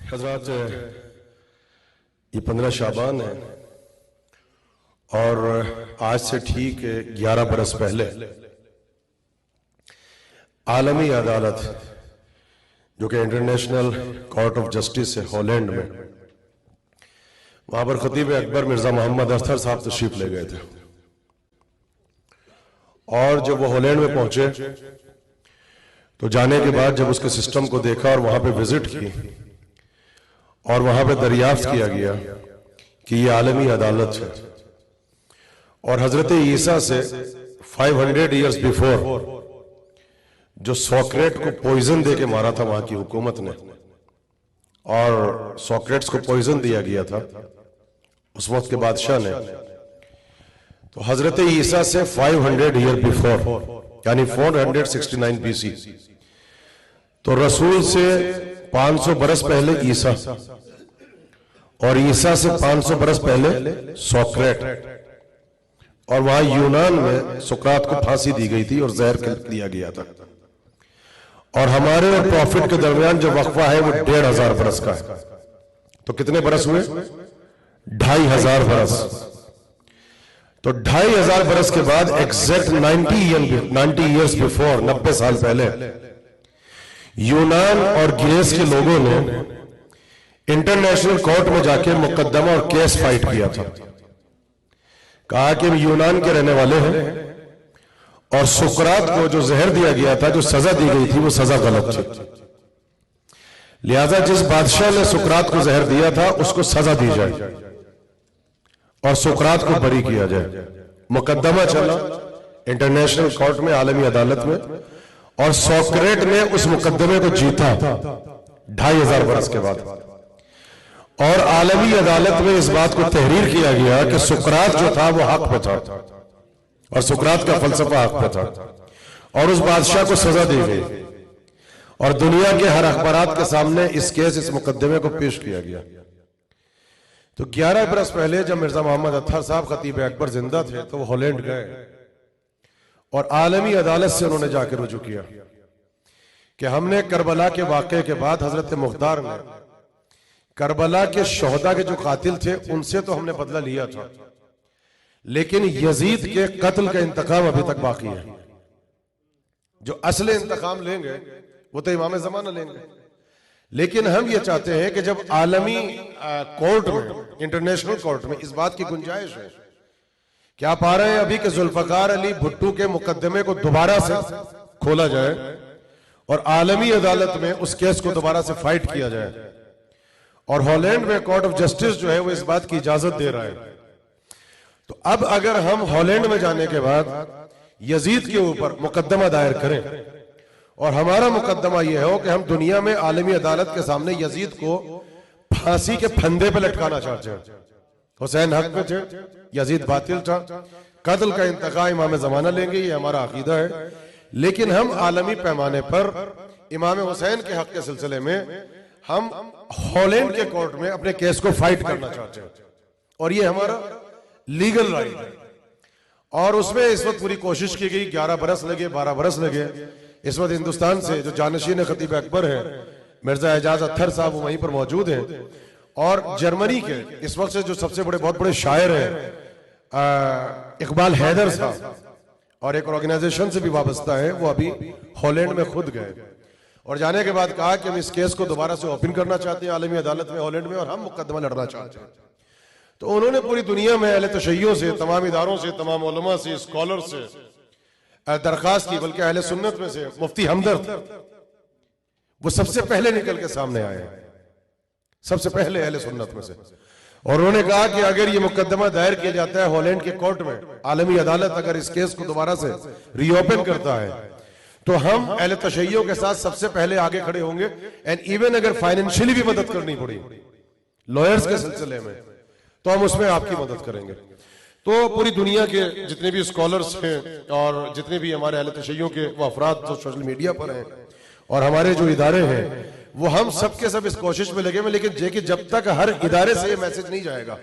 हजरात, ये 15 शाबान है और आज से ठीक 11 बरस पहले आलमी अदालत जो कि इंटरनेशनल कोर्ट ऑफ जस्टिस है हॉलैंड में, वहां पर खतीब अकबर मिर्जा मोहम्मद अख्तर साहब तशरीफ ले गए थे। और जब वो हॉलैंड में पहुंचे तो जाने के बाद जब उसके सिस्टम को देखा और वहां पे विजिट की और वहां पे दरियाफ्त किया गया कि ये आलमी अदालत है और हजरत ईसा से 500 ईयर्स बिफोर जो सोक्रेट को पॉइजन दे के मारा था वहां की हुकूमत ने, और सोक्रेट्स को पॉइजन दिया गया था उस वक्त के बादशाह ने, तो हजरत ईसा से 500 ईयर बिफोर यानी 469 बीसी, तो रसूल से 500 बरस पहले ईसा और ईसा से 500 बरस पहले सोक्रेट, और वहां यूनान में सुकरात को फांसी दी गई थी और जहर दिया गया था। और हमारे और प्रॉफिट के दरमियान जो वक्फा है वो 1500 बरस का है। तो कितने बरस हुए? 2500 बरस। तो 2500 बरस के बाद एग्जैक्ट 90 ईयर्स बिफोर, 90 साल पहले, यूनान और ग्रीस के लोगों ने इंटरनेशनल कोर्ट में जाके मुकदमा और केस फाइट किया था। कहा कि हम यूनान के रहने वाले हैं और सुकरात को जो जहर दिया गया था, जो सजा दी गई थी, वो सजा गलत थी। लिहाजा जिस बादशाह ने सुकरात को जहर दिया था उसको सजा दी जाए और सुकरात को बरी किया जाए। मुकदमा चला इंटरनेशनल कोर्ट में, आलमी अदालत में, और सोक्रेट ने उस मुकदमे को जीता 2500 बरस के बाद। और आलमी अदालत में इस बात को तहरीर किया गया कि सुकरात जो था वो हक पे था और सुकरात का फलसफा हक पे था, और उस बादशाह को सजा दी गई और दुनिया के हर अखबारात के सामने इस केस, इस मुकदमे को पेश किया गया। तो 11 बरस पहले जब मिर्जा मोहम्मद अख्तर साहब खतीब अकबर जिंदा थे तो वो हॉलैंड गए और आलमी अदालत से उन्होंने जाकर रुजू किया कि हमने करबला के वाक़े के बाद हजरत मुख्तार ने करबला के शोहदा के जो कातिल थे उनसे तो हमने बदला लिया था, लेकिन यजीद के कत्ल का इंतकाम अभी तक बाकी है। जो असली इंतकाम लेंगे वो तो इमाम ज़माना लेंगे, लेकिन हम ये चाहते हैं कि जब आलमी कोर्ट में, इंटरनेशनल कोर्ट में इस बात की गुंजाइश है कि आप आ रहे हैं अभी कि जुल्फकार अली भुट्टो के मुकदमे को दोबारा से खोला जाए और आलमी अदालत में उस केस को दोबारा से फाइट किया जाए, और हॉलैंड में कोर्ट ऑफ जस्टिस जो है वो इस बात की इजाजत दे रहा है। तो अब अगर हम हॉलैंड में जाने के बाद यजीद के ऊपर मुकदमा दायर करें और हमारा मुकदमा यह हो कि हम दुनिया में आलमी अदालत के सामने यजीद को फांसी के फंदे पे लटकाना चाहते हैं, हुसैन हक में थे, यजीद बातिल था, कत्ल का इंतकाम इमाम ज़माना लेंगे, ये हमारा अकीदा है, लेकिन हम आलमी पैमाने पर इमाम हुसैन के हक के सिलसिले में हम हॉलैंड के कोर्ट में अपने केस को फाइट करना चाहते हैं, और ये हमारा लीगल राइट है। और उसमें इस वक्त पूरी कोशिश की गई, 11 बरस लगे, 12 बरस लगे। इस वक्त हिंदुस्तान से जो जानशीन खतीब अकबर है मिर्जा एजाज अख्तर साहब, वो वहीं पर मौजूद हैं, और जर्मनी के इस वक्त से जो सबसे बड़े, बहुत बड़े शायर हैं इकबाल हैदर साहब, और एक ऑर्गेनाइजेशन से भी वाबस्ता है, वो अभी हॉलैंड में खुद गए और जाने के बाद कहा कि हम इस केस को दोबारा से ओपन करना चाहते हैं आलमी अदालत में हॉलैंड में, और हम मुकदमा लड़ना चाहते हैं। तो उन्होंने पूरी दुनिया में अहले तशय्यो से, तमाम इदारों से, तमाम उलमा से, स्कॉलर से दरखास्त की, बल्कि अहले सुन्नत में से मुफ्ती हमदर्द वो सबसे पहले निकल के सामने आए, सबसे पहले अहले सुन्नत में से, और उन्होंने कहा कि अगर ये मुकदमा दायर किया जाता है हॉलैंड के कोर्ट में, आलमी अदालत अगर इस केस को दोबारा से रीओपन करता है तो हम अहले तशय्यो के साथ सबसे पहले आगे खड़े होंगे, एंड इवन अगर फाइनेंशियली भी मदद करनी पड़ी लॉयर्स के सिलसिले में तो हम उसमें आपकी मदद करेंगे। तो पूरी दुनिया के जितने भी स्कॉलर्स हैं और जितने भी हमारे अहले तशय्यो के वो अफराद जो सोशल मीडिया पर हैं और हमारे जो इदारे हैं, वो हम सब के सब इस कोशिश में लगे हुए, लेकिन जब तक हर इदारे से ये मैसेज नहीं जाएगा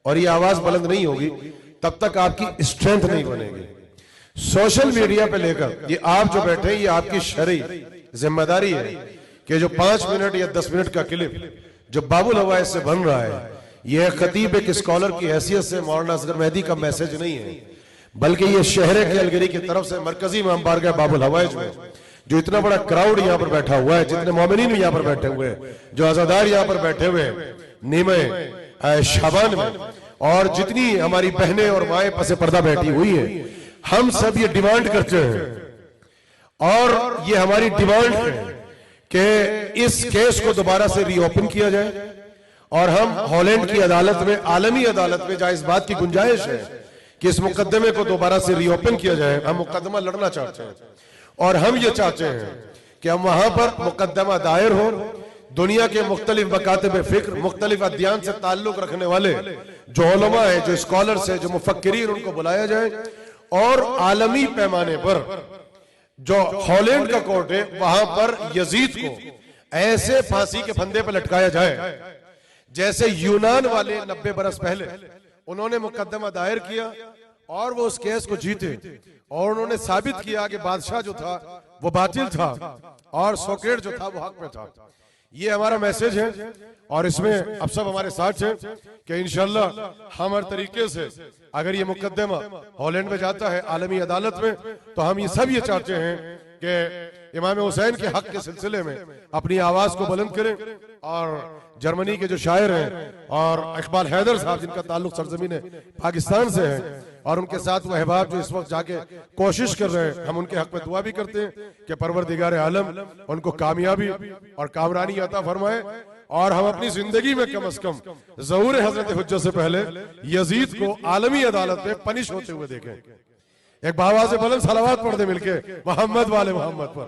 और ये आवाज बुलंद नहीं होगी तब तक आपकी स्ट्रेंथ नहीं बनेगी। सोशल मीडिया पे लेकर ये आप जो बैठे हैं, ये आपकी शरई जिम्मेदारी है कि जो 5 मिनट या 10 मिनट का क्लिप जो बाबुल हवाइज से बन रहा है, यह खतीब एक स्कॉलर की हैसियत से मौलाना असगर मेहदी का मैसेज नहीं है, बल्कि ये शहर के अलगरी की तरफ से मरकजी इमाम बारगाह बाबुल हवाइज में जो इतना बड़ा क्राउड यहाँ पर बैठा हुआ है, जितने मोमिनीन यहाँ पर बैठे हुए हैं, जो आजादार यहाँ पर बैठे हुए नीमे शाबान में, और जितनी हमारी बहनें और माएं पसे पर्दा बैठी हुई है, हम सब ये डिमांड करते हैं और ये हमारी डिमांड है कि इस केस को दोबारा से रीओपन किया जाए और हम हॉलैंड की अदालत में, आलमी अदालत में, जहां इस बात की गुंजाइश है कि इस मुकदमे को दोबारा से रीओपन किया जाए, हम मुकदमा लड़ना चाहते हैं और हम ये चाहते हैं कि हम वहां पर मुकदमा दायर हो, दुनिया के मुख्तलिफ मकातब फिक्र, मुख्तलिफ अध्ययन से ताल्लुक रखने वाले जो उलमा है, जो स्कॉलर्स है, जो मुफक्किरीन, उनको बुलाया जाए और आलमी पैमाने पर जो हॉलैंड का कोर्ट है वहां पर यजीद को ऐसे फांसी के फंदे पर लटकाया जाए जैसे यूनान वाले 90 बरस पहले उन्होंने मुकदमा दायर किया और वो उस केस को जीते और उन्होंने साबित किया कि बादशाह जो था वो बातिल था और सोक्रेट जो था वो हक में था। ये हमारा मैसेज है और इसमें अब सब हमारे साथ हैं कि इंशाल्लाह हम हर तरीके से, अगर ये मुकदमा हॉलैंड में जाता है आलमी अदालत में, तो हम ये सब ये चाहते हैं कि इमाम हुसैन के हक के सिलसिले में अपनी आवाज को बुलंद करें। और जर्मनी के जो शायर हैं और इकबाल हैदर साहब, जिनका ताल्लुक सरजमीन पाकिस्तान से है, और उनके साथ वो अहबाब जो इस वक्त जाके कोशिश कर रहे हैं, हम उनके हक में दुआ भी करते हैं कि परवरदिगार आलम उनको कामयाबी और कामरानी अता फरमाए और हम अपनी जिंदगी में कम से कम ज़हूर हजरत हुज्जत से पहले यजीद को आलमी अदालत में पनिश होते हुए देखें। एक बाबा से बुलंद सलावत पढ़ दे मिलके मोहम्मद वाले मोहम्मद पर।